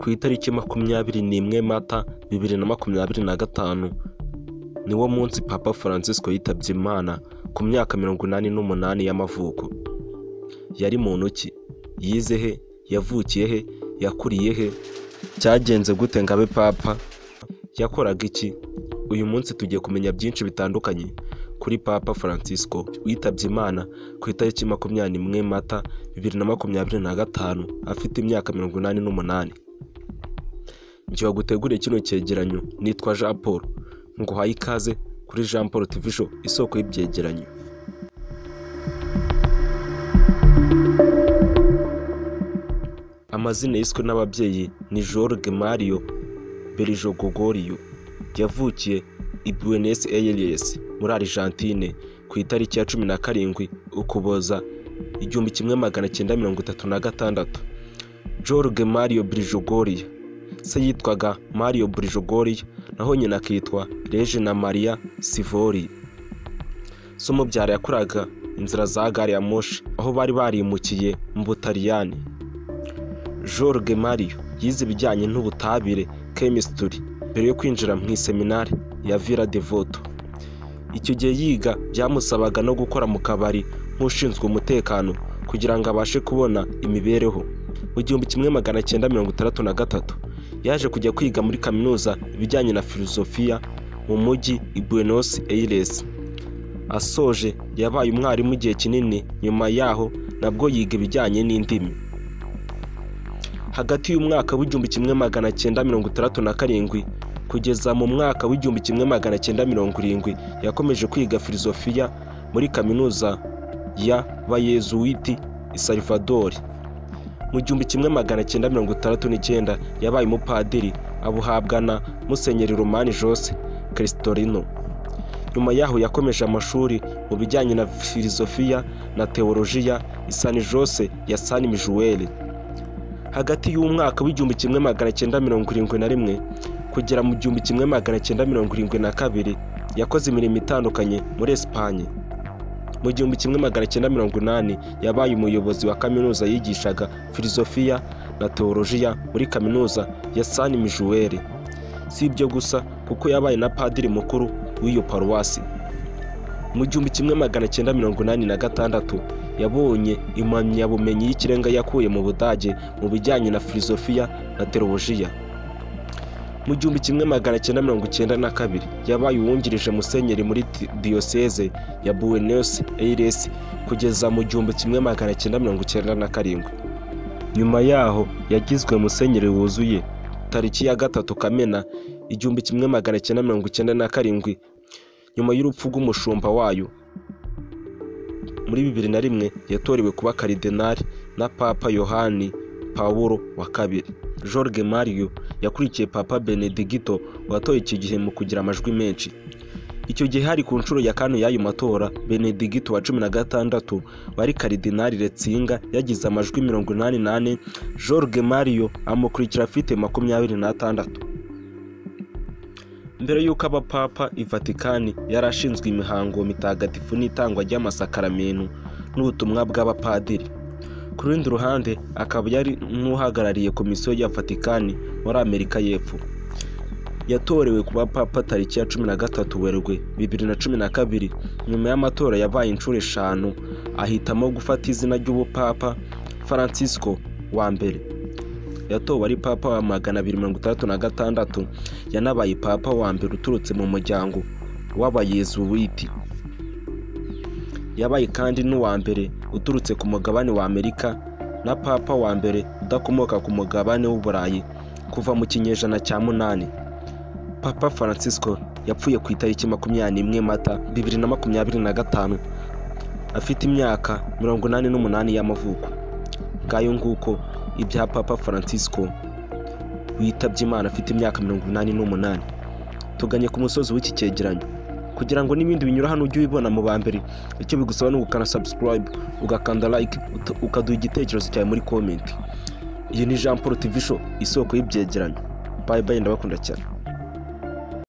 Ku itariki 21 Mata 2025 niwo munsi Papa Francisco yitabye Imana ku myaka 88 y'amavuko. Yari muntu ki? Yize he? Yavukiye he? Yakuriye he? Cyagenze gute ngo abe Papa? Yakoraga iki? Uyu munsi tugiye kumenya byinshi bitandukanye kuri Papa Francisco witabye Imana ku itariki 21 Mata 2025 afite imyaka 88. Njye gutegura kino cyegeranyo nitwa Jean Paul, nguhaye ikaze kuri Jean Paul TV Show, isoko y'ibyegeranyo. Amazina yiswe n'ababyeyi ni Jorge Mario Bergoglio. Yavukiye i Buenos Aires muri Argentine ku itariki ya 17 Ukuboza 1936. Jorge Mario Bergoglio se yitwaga Mario Bergoglio, naho nyina akitwa Regina Maria Sivori. So mubyara yakoraga inzira za gari ya moshi aho bari barimukiye mu Butaliyani. Jorge Mario yize ibijyanye n'ubutabire chemistry mbere yo kwinjira mu seminari ya Villa Devoto. Icyo gihe yiga byamusabaga no gukora mu kabari nk'ushinzwe umutekano kugira ngo abashe kubona imibereho. Mu 1963 yaje kujya kwiga muri kaminuza ibijyanye na filozofiya mu mujyi i Buenos Aires. Asoje yabaye umwarimu igihe kinini, nyuma yaho nabwo yiga ibijyanye n'indimi. Hagati y'umwaka w'1967 kugeza mu mwaka w'1970 yakomeje kwiga filozofiya muri kaminuza ya Bayezuwiti i Salvador. Mu 1969 yabaye umupadiri abuhabwa na Musenyeri Romani Jose Cristorino. Nyuma yaho yakomeje amashuri mu bijyanye na filozofiya na teolojiya i San Jose ya San Miguel. Hagati y'umwaka w'1971 kugera mu 1972 yakoze imirimo itandukanye muri Espagne. Mu 1980 yabaye umuyobozi wa kaminuza yigishaga filozofiya na teolojiya muri kaminuza ya San Miguel. Si ibyo gusa kuko yabaye na padiri mukuru w'iyo paruwasi. Mu 1986 yabonye impamyabumenyi y'ikirenga yakuye mu Budage mu bijyanye na filozofiya na teolojiya. Mu 1992 yabaye uwungirije musenyeri muri diyoseze ya Buenos Aires kugeza mu 1997. Nyuma yaho yagizwe musenyeri wuzuye tariki ya 3 Kamena 1997 nyuma y'urupfu rw'umushumba wayo. Muri 2001 yatorewe kuba karidinali na Papa Yohani Paulo wa II. Jorge Mario yakurikiye Papa Benedicto watoye icyo gihe mu kugira amajwi menshi. Icyo gihe hari ku nshuro ya kane y'ayo matora, Benedicto wa 16 wari karidinali Ratzinger yagize amajwi 88, Jorge Mario amukurikira afite 26. Mbere y'uko aba Papa, i Vatikani yarashinzwe imihango mitagatifu n'itangwa ry'amasakaramentu n'ubutumwa bw'abapadiri. Ku rundi ruhande akaba yari n'uhagarariye komisiyo ya Vatikani muri Amerika y'Epfo. Yatorewe kuba Papa tariki ya 13 Werurwe 2012 nyuma y'amatora yabaye inshuro 5, ahitamo gufata izina ry'ubupapa Francisco wa mbere. Yatowe ari Papa wa 266, yanabaye Papa wa mbere uturutse mu muryango w'Abayezuwiti. Yabaye kandi n'uwa mbere uturutse ku mugabane wa Amerika na Papa wa mbere udakomoka ku mugabane w'Uburayi kuva mu kinyejana cya 8. Papa Francisco yapfuye ku itariki 21 Mata 2025 afite imyaka 88 y'amavuko. Ngayo nguko ibya Papa Francisco witabye Imana afite imyaka 88. Tuganye ku musozi w'iki cyegeranyo. Kugira ngo n'ibindi binyura hano ujye ubibona mu bambere, icyo bigusaba no gukanda subscribe, ugakanda like, ukaduha igitekerezo cyawe muri comment. Iyi ni Jean Paul TV Show, isoko y'ibyegeranyo. Bye bye, ndabakunda cyane.